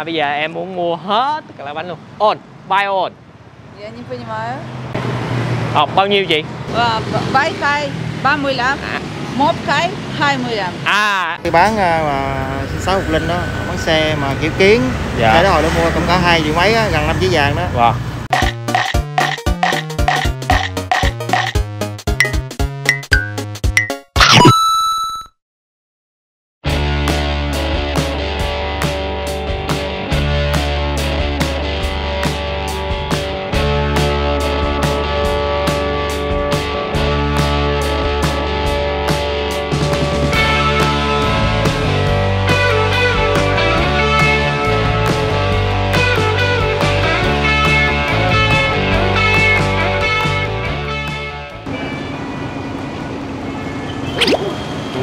Bây giờ em muốn mua hết tất cả loại bánh luôn. On, buy on. Я не понимаю. Bao nhiêu chị? Buy cái 35, một cái 25. Cái bán mà 6 Phục Linh đó, bán xe mà kiểu kiến. Dạ. Xe đó hồi đó mua cũng có 2 triệu mấy á, gần 5 chỉ vàng đó. Wow.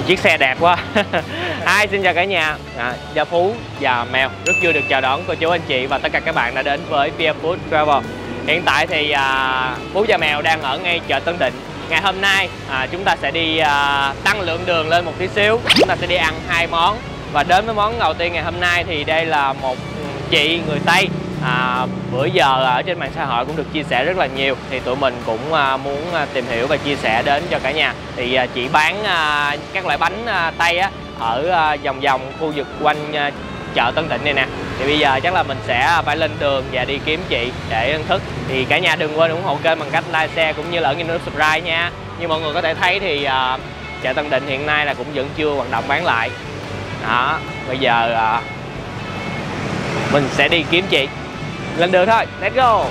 Chiếc xe đẹp quá. Xin chào cả nhà. Gia Phú và Mèo rất vui được chào đón cô chú anh chị và tất cả các bạn đã đến với Via Food Travel. Hiện tại thì Phú và Mèo đang ở ngay chợ Tân Định. Ngày hôm nay chúng ta sẽ đi tăng lượng đường lên một tí xíu. Chúng ta sẽ đi ăn 2 món. Và đến với món đầu tiên ngày hôm nay thì đây là một chị người Tây. Bữa giờ ở trên mạng xã hội cũng được chia sẻ rất là nhiều, thì tụi mình cũng muốn tìm hiểu và chia sẻ đến cho cả nhà. Thì chị bán các loại bánh Tây ở vòng vòng khu vực quanh chợ Tân Định này nè. Thì bây giờ chắc là mình sẽ phải lên đường và đi kiếm chị để thưởng thức. Thì cả nhà đừng quên ủng hộ kênh bằng cách like, share cũng như là ấn nút subscribe nha. Như mọi người có thể thấy thì chợ Tân Định hiện nay là cũng vẫn chưa hoạt động bán lại. Đó, bây giờ mình sẽ đi kiếm chị. Lên đường thôi, let's go.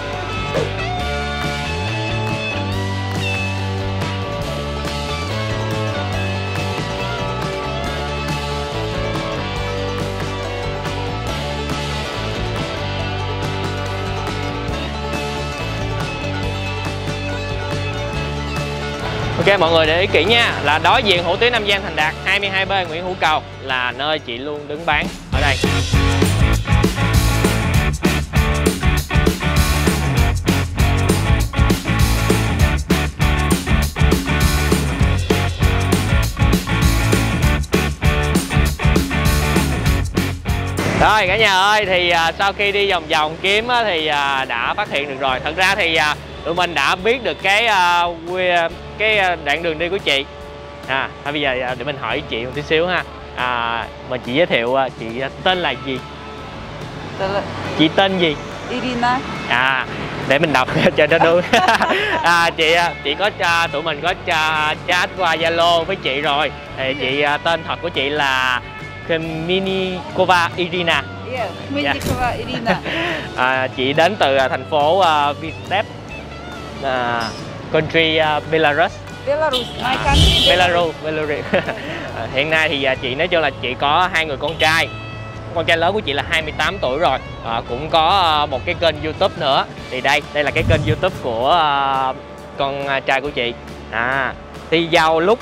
Ok, mọi người để ý kỹ nha, là đối diện hủ tiếu Nam Giang Thành Đạt 22B Nguyễn Hữu Cầu là nơi chị luôn đứng bán ở đây. Rồi cả nhà ơi, thì sau khi đi vòng vòng kiếm thì đã phát hiện được rồi. Thật ra thì tụi mình đã biết được cái đoạn đường đi của chị. Bây giờ để mình hỏi chị một tí xíu ha. Mà chị giới thiệu chị tên là gì? Chị tên gì? Irina. Để mình đọc cho nó đúng. Chị có tụi mình có chat qua Zalo với chị rồi. Thì chị tên thật của chị là Khmelnikova Irina. Yeah, Khmelnikova Irina. Chị đến từ thành phố Vitebsk, country Belarus. Belarus, my country. Belarus. Hiện nay thì chị nói chung là chị có 2 người con trai. Con trai lớn của chị là 28 tuổi rồi. Cũng có một cái kênh YouTube nữa. Thì đây là cái kênh YouTube của con trai của chị. Thì vào lúc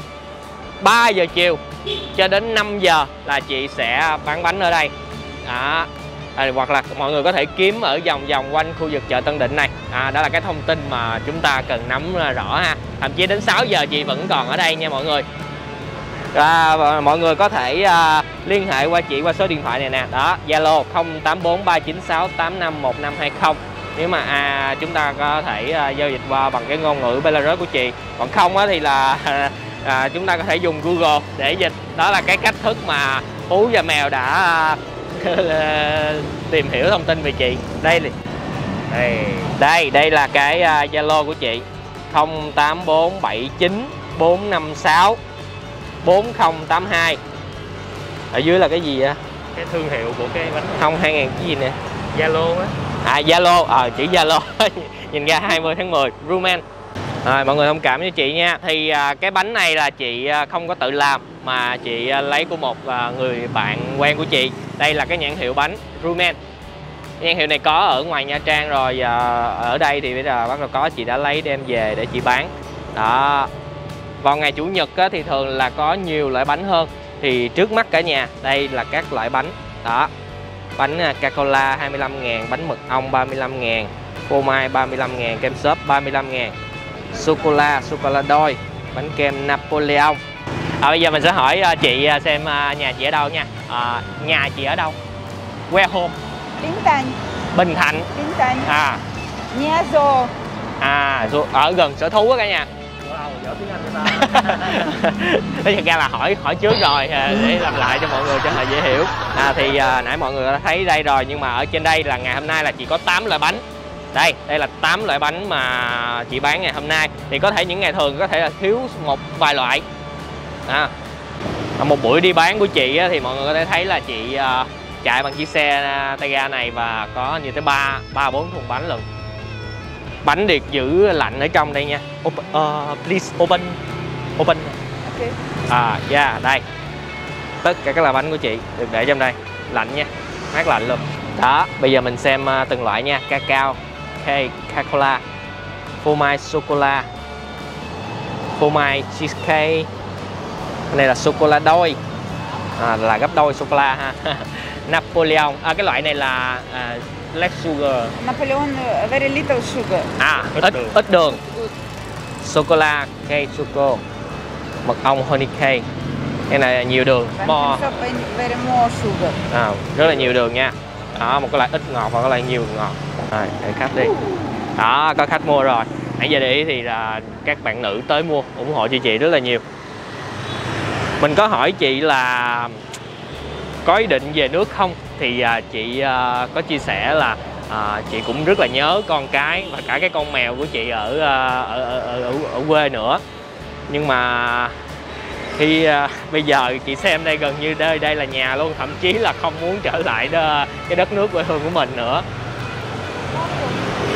3 giờ chiều cho đến 5 giờ là chị sẽ bán bánh ở đây. Hoặc là mọi người có thể kiếm ở vòng vòng quanh khu vực chợ Tân Định này. Đó là cái thông tin mà chúng ta cần nắm rõ ha. Thậm chí đến 6 giờ chị vẫn còn ở đây nha mọi người. Mọi người có thể liên hệ qua chị qua số điện thoại này nè. Đó, Zalo 084396851520. Nếu mà chúng ta có thể giao dịch qua bằng cái ngôn ngữ Belarus của chị. Còn không thì là chúng ta có thể dùng Google để dịch. Đó là cái cách thức mà Phú và Mèo đã tìm hiểu thông tin về chị. Đây là cái Zalo của chị 084794564082. Ở dưới là cái gì vậy? Cái thương hiệu của cái bánh không 2000 cái gì nè? Zalo á. Zalo, chữ Zalo. Nhìn ra 20 tháng 10 Rumen. Mọi người thông cảm với chị nha. Thì cái bánh này là chị không có tự làm mà chị lấy của một người bạn quen của chị. Đây là cái nhãn hiệu bánh Rumen. Nhãn hiệu này có ở ngoài Nha Trang rồi, ở đây thì bây giờ bắt đầu có, chị đã lấy đem về để chị bán. Đó. Vào ngày Chủ nhật thì thường là có nhiều loại bánh hơn. Thì trước mắt cả nhà, đây là các loại bánh. Đó. Bánh Coca-Cola 25.000, bánh mật ong 35.000, phô mai 35.000, kem xốp 35.000, sô-cô-la đôi, bánh kem Napoleon. Bây giờ mình sẽ hỏi chị xem nhà chị ở đâu nha. Nhà chị ở đâu? Where home? Bintan. Bình Thạnh. Bintan. À. Nhà Zoo. À, ở gần sở thú á cả nhà. Wow, giỏi tiếng Anh vậy ta. Thế thật ra là hỏi trước rồi để làm lại cho mọi người cho họ dễ hiểu. Thì nãy mọi người đã thấy đây rồi, nhưng mà ở trên đây là ngày hôm nay là chỉ có 8 loại bánh. Đây là 8 loại bánh mà chị bán ngày hôm nay. Thì có thể những ngày thường có thể là thiếu một vài loại. Một buổi đi bán của chị thì mọi người có thể thấy là chị chạy bằng chiếc xe tay ga này và có như tới 3-4 thùng bánh lần. Bánh được giữ lạnh ở trong đây nha. Please open. Ok. Yeah, đây. Tất cả các loại bánh của chị được để trong đây, lạnh nha, mát lạnh luôn. Đó, bây giờ mình xem từng loại nha. Cacao, cake, cola, phô mai sô-cô-la, phô mai cheesecake. Cái này là sô-cô-la đôi, là gấp đôi sô-cô-la ha. Napoleon, cái loại này là less sugar. Napoleon, very little sugar. Ít đường. Sô-cô-la, cake choco, mật ong honey cake. Cái này là nhiều đường. Very more sugar. Rất là nhiều đường nha. Đó, một cái loại ít ngọt và cái loại nhiều ngọt. Rồi, để khách đi. Đó, có khách mua rồi. Nãy giờ để ý thì là các bạn nữ tới mua, ủng hộ cho chị rất là nhiều. Mình có hỏi chị là có ý định về nước không, thì chị có chia sẻ là chị cũng rất là nhớ con cái và cả cái con mèo của chị ở quê nữa. Nhưng mà khi bây giờ chị xem đây gần như đây là nhà luôn, thậm chí là không muốn trở lại cái đất nước quê hương của mình nữa.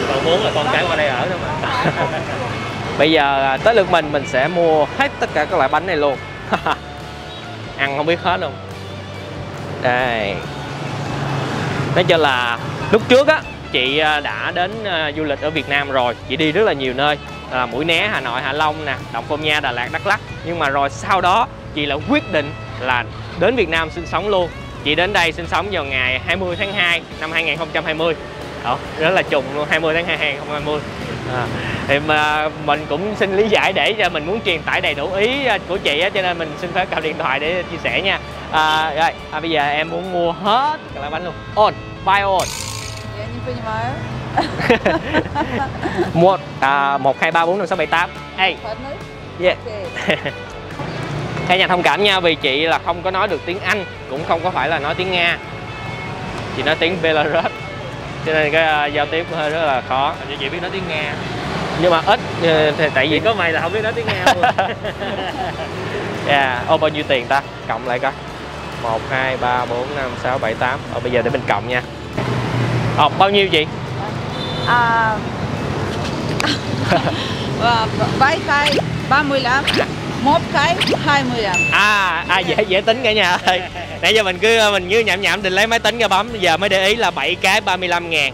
Còn muốn là con cái qua đây ở thôi mà. Bây giờ tới lượt mình sẽ mua hết tất cả các loại bánh này luôn. Ăn không biết hết không. Đây. Nói chung là lúc trước á, chị đã đến du lịch ở Việt Nam rồi. Chị đi rất là nhiều nơi, Mũi Né, Hà Nội, Hạ Long nè, Động Phong Nha, Đà Lạt, Đắk Lắk. Nhưng mà rồi sau đó chị lại quyết định là đến Việt Nam sinh sống luôn. Chị đến đây sinh sống vào ngày 20 tháng 2 năm 2020. Đó, rất là trùng luôn, 20 tháng 2 2020. Thì mà mình cũng xin lý giải để cho mình muốn truyền tải đầy đủ ý của chị á, cho nên mình xin phép cầm điện thoại để chia sẻ nha. Rồi, bây giờ em muốn mua hết các loại bánh luôn. Buy all. Я не понимаю. 1, 2, 3, 4, 5, 6, 7, 8. Hey. Yeah. Cả nhà thông cảm nha, vì chị là không có nói được tiếng Anh, cũng không có phải là nói tiếng Nga. Chị nói tiếng Belarus, cho nên cái giao tiếp hơi rất là khó. Chị biết nói tiếng Nga. Nhưng mà ít, tại vì có mày là không biết nói tiếng Nga luôn. Bao nhiêu tiền ta? Cộng lại coi. 1, 2, 3, 4, 5, 6, 7, 8. Bây giờ để mình cộng nha. Bao nhiêu chị? Vài cái 35, một cái 25. Dễ tính cả nhà ơi. Nãy giờ mình cứ nhảm định lấy máy tính ra bấm, giờ mới để ý là 7 cái 35.000.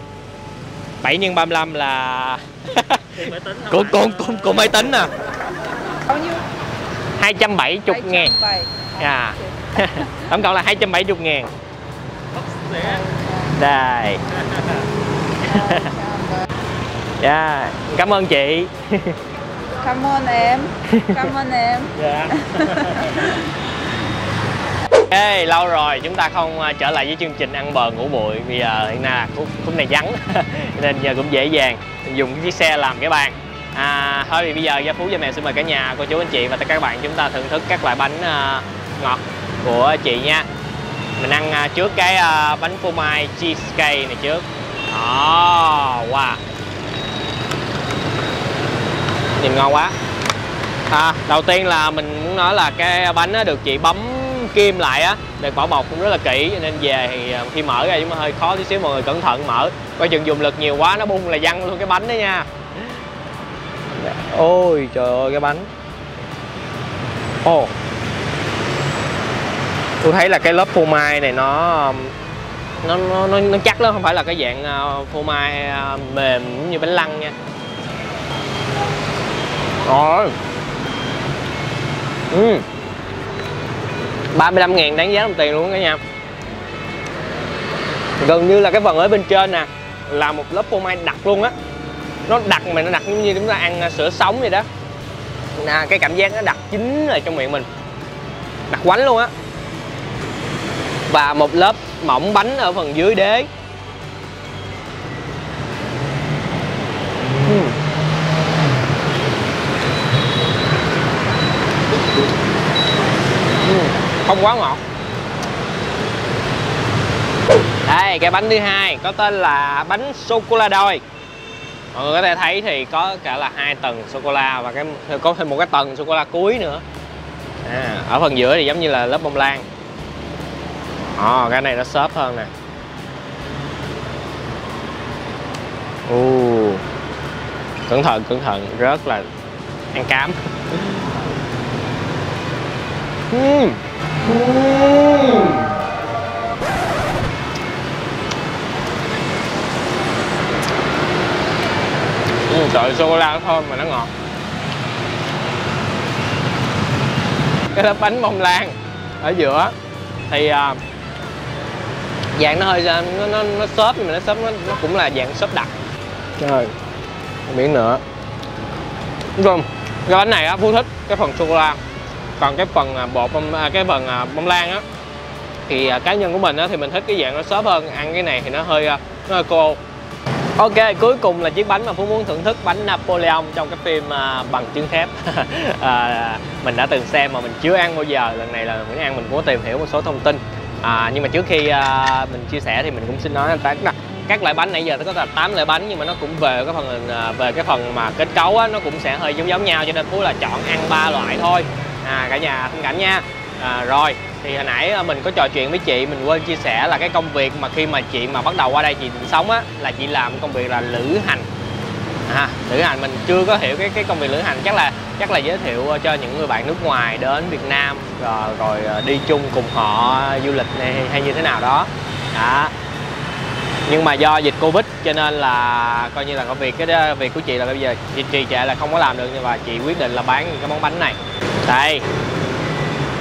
7 x 35 là của máy tính nè. Bao nhiêu? 270.000. Tổng cộng là 270.000. Đây. Cảm ơn chị. Cảm ơn em. Lâu rồi chúng ta không trở lại với chương trình ăn bờ ngủ bụi. Bây giờ hiện nay là khúc này vắng nên giờ cũng dễ dàng mình dùng chiếc xe làm cái bàn. Thôi thì bây giờ Gia Phú Gia Mèo xin mời cả nhà, cô chú anh chị và tất cả các bạn chúng ta thưởng thức các loại bánh ngọt của chị nha. Mình ăn trước cái bánh phô mai cheesecake này trước. Wow, nhìn ngon quá. Đầu tiên là mình muốn nói là cái bánh được chị bấm kim lại á, được bảo bọc cũng rất là kỹ, nên về thì khi mở ra chúng ta hơi khó tí xíu, mọi người cẩn thận mở, coi chừng dùng lực nhiều quá nó bung là văng luôn cái bánh đó nha. Ôi trời ơi cái bánh. Tôi thấy là cái lớp phô mai này nó chắc lắm, không phải là cái dạng phô mai mềm như bánh lăng nha. Rồi. 35.000 đáng giá đồng tiền luôn cả nhà. Gần như là cái phần ở bên trên nè là một lớp phô mai đặc luôn á. Nó đặc mà nó đặc giống như chúng ta ăn sữa sống vậy đó. Cái cảm giác nó đặc chín ở trong miệng mình, đặc quánh luôn á. Và một lớp mỏng bánh ở phần dưới đế. Không quá ngọt. Đây, cái bánh thứ hai có tên là bánh sô cô la đôi. Mọi người có thể thấy thì có cả là 2 tầng sô cô la và có thêm một cái tầng sô cô la cuối nữa. Ở phần giữa thì giống như là lớp bông lan. Cái này nó xốp hơn nè. Cẩn thận, rất là ăn cám. Trời, sô cô la thơm mà nó ngọt. Cái lớp bánh bông lan ở giữa thì dạng nó hơi nó xốp, nhưng mà nó xốp nó cũng là dạng xốp đặc. Trời, miếng nữa. Đúng, cái bánh này á, Phú thích cái phần sô cô la, còn cái phần bông lan á thì cá nhân của mình á thì mình thích cái dạng nó xốp hơn, ăn cái này thì nó hơi khô. Ok, cuối cùng là chiếc bánh mà Phú muốn thưởng thức, bánh Napoleon trong cái phim Bằng Chứng Thép. Mình đã từng xem mà mình chưa ăn bao giờ, lần này là mình ăn, mình cũng có tìm hiểu một số thông tin. Nhưng mà trước khi mình chia sẻ thì mình cũng xin nói là các loại bánh nãy giờ nó có là 8 loại bánh, nhưng mà nó cũng về cái phần mà kết cấu á, nó cũng sẽ hơi giống nhau, cho nên Phú là chọn ăn 3 loại thôi. Cả nhà thông cảm nha. Rồi thì hồi nãy mình có trò chuyện với chị, mình quên chia sẻ là cái công việc mà khi mà chị mà bắt đầu qua đây chị sống á, là chị làm công việc là lữ hành. Lữ hành mình chưa có hiểu cái công việc lữ hành, chắc là giới thiệu cho những người bạn nước ngoài đến Việt Nam rồi đi chung cùng họ du lịch này hay như thế nào đó. Nhưng mà do dịch Covid cho nên là coi như là cái việc của chị là bây giờ chị trì trệ là không có làm được, nhưng mà chị quyết định là bán cái món bánh này. Đây,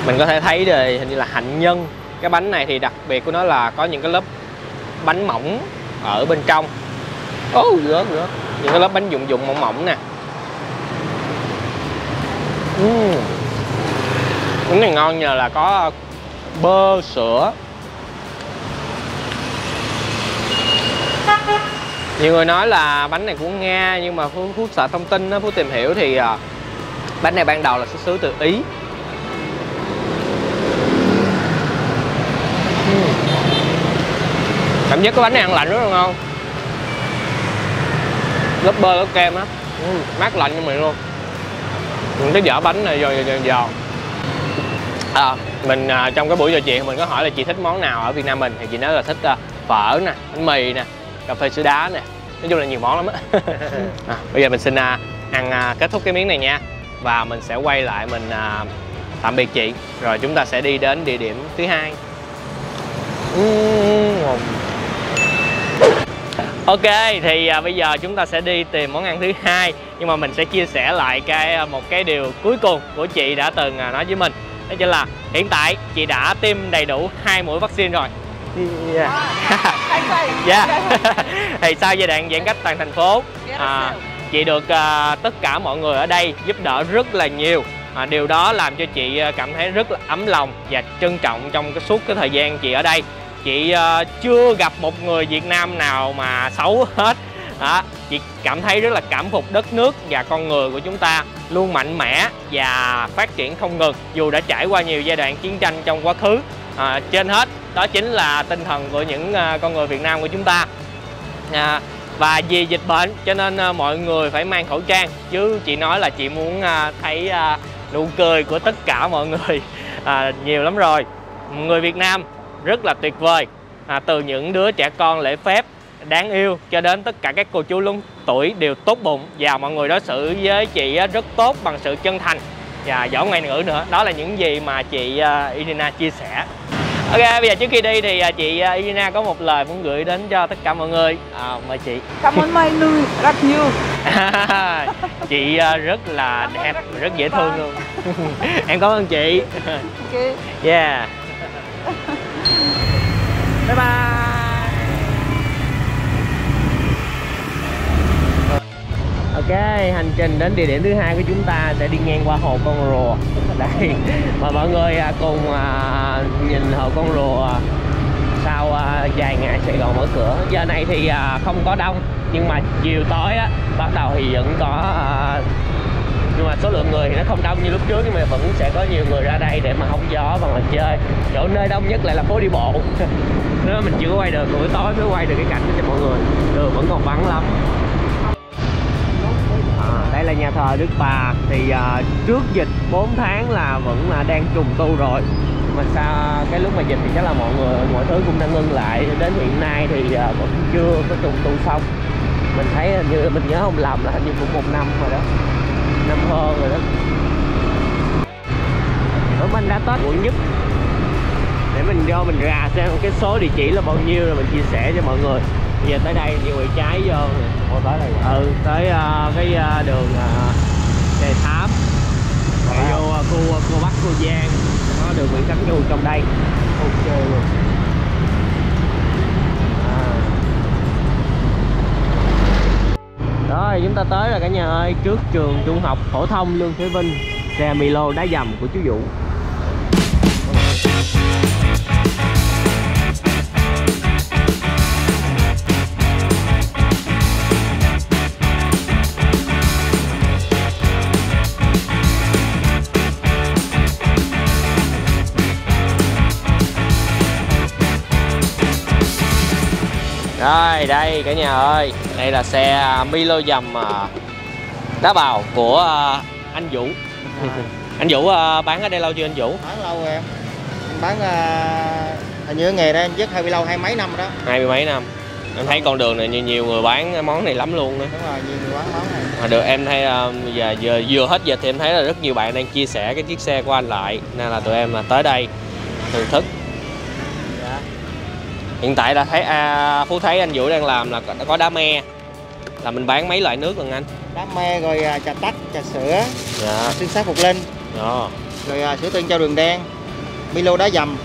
mình có thể thấy rồi, hình như là hạnh nhân. Cái bánh này thì đặc biệt của nó là có những cái lớp bánh mỏng ở bên trong. Rớt những cái lớp bánh dụng mỏng mỏng nè. Bánh này ngon nhờ là có bơ, sữa. Nhiều người nói là bánh này của Nga, nhưng mà Phú sợ thông tin đó, Phú tìm hiểu thì bánh này ban đầu là xuất xứ từ Ý. Cảm giác cái bánh này ăn lạnh rất là ngon. Lớp bơ, lớp kem á, mát lạnh cho mình luôn. Cái vỏ bánh này giòn. Mình trong cái buổi trò chuyện mình có hỏi là chị thích món nào ở Việt Nam mình, thì chị nói là thích phở nè, bánh mì nè, cà phê sữa đá nè, nói chung là nhiều món lắm á. Bây giờ mình xin ăn kết thúc cái miếng này nha, và mình sẽ quay lại mình tạm biệt chị, rồi chúng ta sẽ đi đến địa điểm thứ hai. Ok, thì bây giờ chúng ta sẽ đi tìm món ăn thứ hai, nhưng mà mình sẽ chia sẻ lại một cái điều cuối cùng của chị đã từng nói với mình, đó chính là hiện tại chị đã tiêm đầy đủ 2 mũi vaccine rồi. Thì sau giai đoạn giãn cách toàn thành phố, chị được tất cả mọi người ở đây giúp đỡ rất là nhiều. Điều đó làm cho chị cảm thấy rất là ấm lòng và trân trọng trong suốt cái thời gian chị ở đây. Chị chưa gặp một người Việt Nam nào mà xấu hết. Chị cảm thấy rất là cảm phục đất nước và con người của chúng ta luôn mạnh mẽ và phát triển không ngừng, dù đã trải qua nhiều giai đoạn chiến tranh trong quá khứ. Trên hết đó chính là tinh thần của những con người Việt Nam của chúng ta. Và vì dịch bệnh cho nên mọi người phải mang khẩu trang, chứ chị nói là chị muốn thấy nụ cười của tất cả mọi người nhiều lắm rồi. Người Việt Nam rất là tuyệt vời, từ những đứa trẻ con lễ phép đáng yêu cho đến tất cả các cô chú lớn tuổi đều tốt bụng, và mọi người đối xử với chị rất tốt bằng sự chân thành và giỏi ngoại ngữ nữa. Đó là những gì mà chị Irina chia sẻ. Ok, bây giờ trước khi đi thì chị Irina có một lời muốn gửi đến cho tất cả mọi người. Mời chị. Cảm ơn my nuôi rất nhiều. Chị rất là đẹp, rất dễ thương luôn. Em cảm ơn chị. Ok. Yeah. Bye bye. Ok, hành trình đến địa điểm thứ hai của chúng ta sẽ đi ngang qua hồ Con Rùa. Đây, và mọi người cùng nhìn hồ Con Rùa sau vài ngày Sài Gòn mở cửa. Giờ này thì không có đông, nhưng mà chiều tối á bắt đầu thì vẫn có nhưng mà số lượng người thì nó không đông như lúc trước, nhưng mà vẫn sẽ có nhiều người ra đây để mà hóng gió và ngồi chơi. Chỗ nơi đông nhất lại là phố đi bộ. Nếu mình chưa có quay được, buổi tối mới quay được cái cảnh đó cho mọi người. Đường vẫn còn vắng lắm. Đây là nhà thờ Đức Bà. Thì trước dịch 4 tháng là vẫn là đang trùng tu rồi, mà sao cái lúc mà dịch thì chắc là mọi thứ cũng đã ngưng lại. Đến hiện nay thì vẫn chưa có trùng tu xong. Mình thấy hình như mình nhớ không lầm là hình như cũng 1 năm rồi đó, năm hơn rồi đó. Ở mình đã tới quận Nhất để mình vô mình ra xem cái số địa chỉ là bao nhiêu rồi mình chia sẻ cho mọi người. Bây giờ tới đây nhiều người trái vô tới đây. Tới cái đường Đề Thám chạy vô khu Bắc, khu Giang, có đường Nguyễn Khánh Nhu trong đây. Ok luôn. Rồi chúng ta tới rồi cả nhà ơi, trước trường trung học phổ thông Lương Thế Vinh. Xe Milo đá dầm của chú Vũ. Rồi đây cả nhà ơi, đây là xe Milo dầm đá bào của anh Vũ. Anh Vũ bán ở đây lâu chưa anh Vũ? Bán lâu rồi em. Anh bán hình như nghề đây anh dứt hơi lâu, 20 mấy năm rồi đó. 20 mấy năm. Em thấy con đường này nhiều người bán món này lắm luôn đó. Đúng rồi, nhiều người bán món này. Mà được em thấy giờ vừa hết dịch thì em thấy là rất nhiều bạn đang chia sẻ cái chiếc xe của anh lại, nên là tụi em là tới đây thưởng thức. Dạ. Hiện tại là thấy Phú thấy anh Vũ đang làm là có đá me, là mình bán mấy loại nước lần anh? Đá me rồi trà tắc, trà sữa, dạ. Xương Sát Phục Linh, Đó. rồi sữa Trân Châu Đường Đen, Milo đá dầm,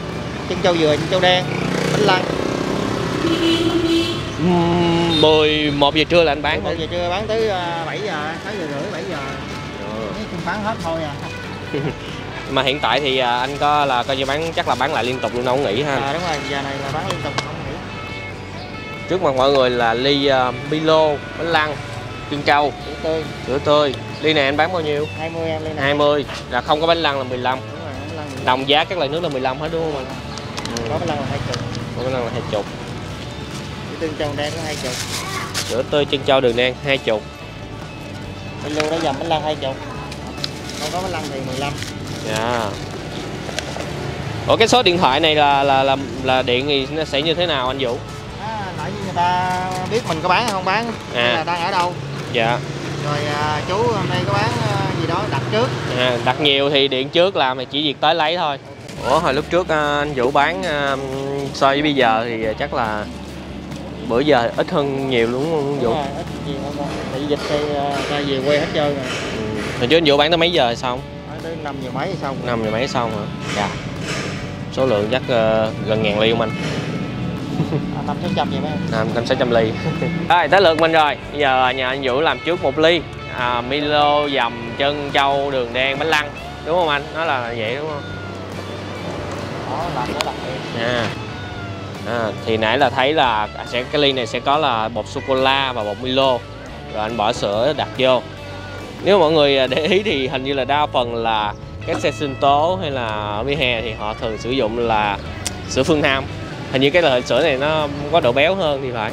chân châu dừa, chân châu đen, bánh lăng. 11 giờ trưa là anh bán thôi. 11 giờ trưa bán tới 7 giờ, 6 giờ rưỡi, 7 giờ. Không bán hết thôi à. Mà hiện tại thì anh có là coi như bán chắc là bán lại liên tục luôn, đâu có nghỉ ha. Đúng rồi, giờ này là bán liên tục không nghỉ. Trước mặt mọi người là ly Milo, bánh lăng, trân châu, sữa tươi. Ly này anh bán bao nhiêu? 20 em ly này. 20, là không có bánh lăng là 15. Đúng rồi, bánh lăng 15. Đồng giá các loại nước là 15 hết đúng không anh? Có bánh lăng là 20. Có bánh lăng là 20. Sữa Trân Châu Đen có 20. Sữa tươi trân châu đường đen 20. Milo đá dầm bánh lăng 20. Không có bánh lăng thì 15. Dạ. Ủa cái số điện thoại này là điện thì nó sẽ như thế nào anh Vũ? Lại như người ta biết mình có bán hay không bán, là đang ở đâu. Dạ. Rồi chú hôm nay có bán gì đó đặt trước. Đặt nhiều thì điện trước làm, thì chỉ việc tới lấy thôi. Ủa hồi lúc trước anh Vũ bán so với bây giờ thì chắc là bữa giờ ít hơn nhiều đúng không Vũ? Đúng rồi, ít nhiều hơn. Tại dịch thì ra về quê hết trơn rồi. Hồi trước anh Vũ bán tới mấy giờ xong? Bán tới 5 giờ mấy xong. 5 giờ mấy xong hả? Dạ. Số lượng chắc gần 1000 ly không anh? 500-600 vậy mấy. 500-600 ly. Rồi tới lượt mình rồi. Bây giờ nhà anh Vũ làm trước 1 ly Milo dầm trân châu đường đen bánh lăng, đúng không anh? Nó là vậy đúng không? Đó, làm nó đặc biệt. Thì nãy là thấy là cái ly này sẽ có là bột sô cô la và bột Milo, rồi anh bỏ sữa đặt vô. Nếu mọi người để ý thì hình như là đa phần là các xe sinh tố hay là ở vỉa hè thì họ thường sử dụng là sữa Phương Nam. Hình như cái loại sữa này nó có độ béo hơn thì phải.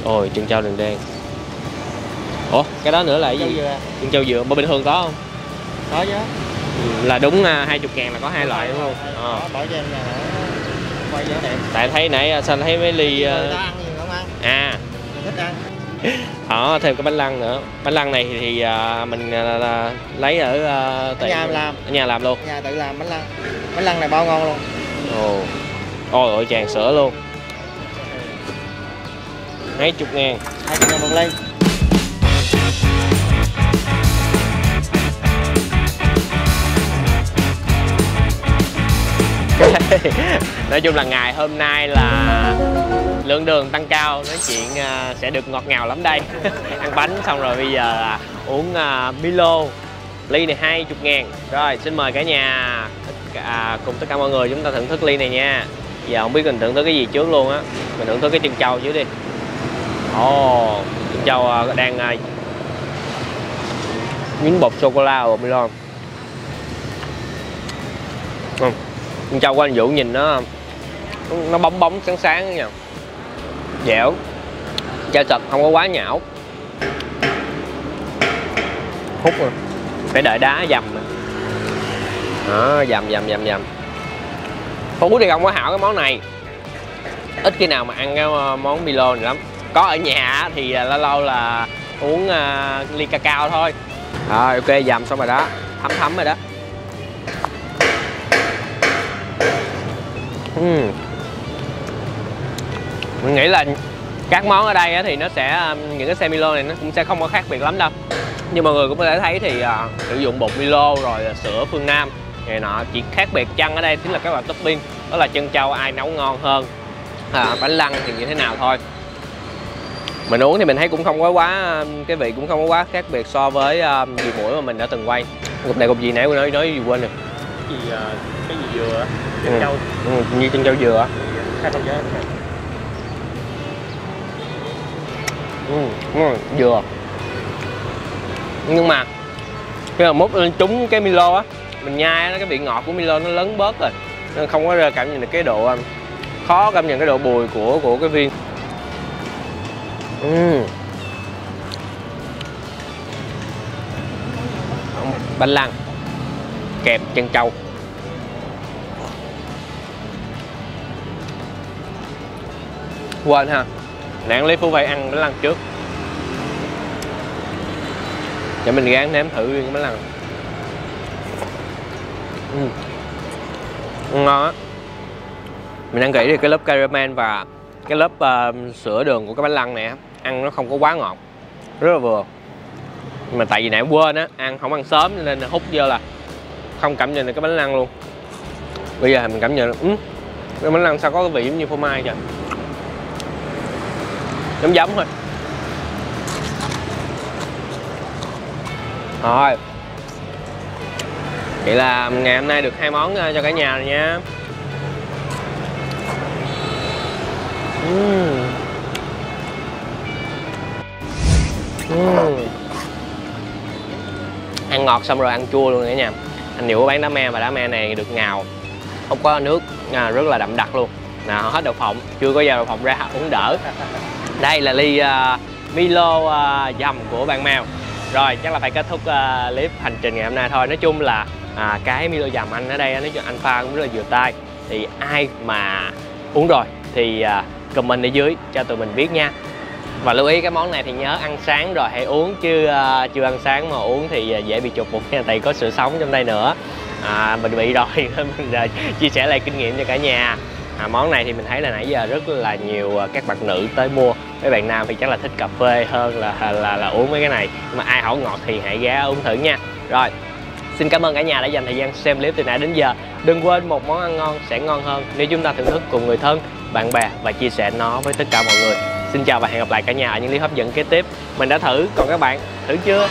Ôi trân châu đường đen. Ủa cái đó nữa là cái gì? Trân châu dừa. Mà bình thường có không? Có chứ. Là đúng 20.000 là có 2 loại đúng không? Bỏ cho em nhà quay cho đẹp. Tại thấy nãy sao thấy mấy ly người ta ăn gì không ăn? Mình thích ăn. Thêm cái bánh lăng nữa. Bánh lăng này thì mình lấy ở nhà làm. Ở nhà làm luôn. Nhà tự làm bánh lăng. Bánh lăng này bao ngon luôn. Ôi ôi tràn sữa luôn. 20.000. 20.000 một ly. Nói chung là ngày hôm nay là lượng đường tăng cao, nói chuyện sẽ được ngọt ngào lắm đây. Ăn bánh xong rồi bây giờ uống Milo, ly này 20.000. Rồi xin mời cả nhà cùng tất cả mọi người chúng ta thưởng thức ly này nha. Giờ không biết mình thưởng thức cái gì trước luôn á. Mình thưởng thức cái chân trâu trước đi. Ồ, chân trâu đang miếng bột sô cô la bột Milo. Chân trâu của anh Vũ nhìn nó bóng bóng sáng sáng nha, dẻo, chai sật, không có quá nhão. Hút rồi, phải đợi đá dầm nữa. Đó, dầm. Phú thì không có hảo cái món này, ít khi nào mà ăn cái món Milo này lắm. Có ở nhà thì lâu lâu là uống ly cacao thôi. Rồi ok, dầm xong rồi đó, thấm rồi đó. Mình nghĩ là các món ở đây thì nó sẽ, những cái xe Milo này nó cũng sẽ không có khác biệt lắm đâu. Nhưng mọi người cũng có thể thấy thì sử dụng bột Milo rồi sữa phương Nam này nọ, chỉ khác biệt chăng ở đây chính là các loại topping, đó là chân trâu ai nấu ngon hơn, bánh lăng thì như thế nào thôi. Mình uống thì mình thấy cũng không có quá, cái vị cũng không có quá khác biệt so với dì Mũi mà mình đã từng quay. Cục này cục gì nãy nói gì quên rồi. Cái gì dừa, chân trâu. Như chân trâu dừa. Dừa. Nhưng mà khi mà múc lên trúng cái Milo á, mình nhai nó, cái vị ngọt của Milo nó lớn bớt rồi, nên không có cảm nhận được cái độ khó cảm nhận cái độ bùi của cái viên. Bánh lăng kẹp chân trâu. Quên ha, nãy lấy Phú phải ăn bánh lăng trước. Để mình gán nếm thử riêng cái bánh lăng. Ngon á. Mình ăn kỹ thì cái lớp caramel và cái lớp sữa đường của cái bánh lăng này ăn nó không có quá ngọt, rất là vừa. Mà tại vì nãy quên á, không ăn sớm nên hút vô là không cảm nhận được cái bánh lăng luôn. Bây giờ mình cảm nhận được cái bánh lăng sao có cái vị giống như phô mai kìa, giống thôi. Rồi, vậy là ngày hôm nay được 2 món cho cả nhà rồi nha. Ăn ngọt xong rồi ăn chua luôn cả nhà. Anh Diệu bán đá me và đá me này được ngào, không có nước, rất là đậm đặc luôn. Nào hết đậu phộng, chưa có dao đậu phộng ra uống đỡ. Đây là ly Milo dầm của bạn Mèo. Rồi chắc là phải kết thúc clip hành trình ngày hôm nay thôi. Nói chung là cái Milo dầm anh ở đây, nói chung anh pha cũng rất là vừa tay. Thì ai mà uống rồi thì comment ở dưới cho tụi mình biết nha. Và lưu ý cái món này thì nhớ ăn sáng rồi hãy uống, chứ chưa ăn sáng mà uống thì dễ bị chột bụng nha, tại có sữa sống trong đây nữa. Mình bị rồi mình chia sẻ lại kinh nghiệm cho cả nhà. Món này thì mình thấy là nãy giờ rất là nhiều các bạn nữ tới mua, mấy bạn nam thì chắc là thích cà phê hơn là uống mấy cái này. Nhưng mà ai hảo ngọt thì hãy ghé uống thử nha. Rồi, xin cảm ơn cả nhà đã dành thời gian xem clip từ nãy đến giờ. Đừng quên một món ăn ngon sẽ ngon hơn nếu chúng ta thưởng thức cùng người thân, bạn bè và chia sẻ nó với tất cả mọi người. Xin chào và hẹn gặp lại cả nhà ở những clip hấp dẫn kế tiếp. Mình đã thử, còn các bạn thử chưa?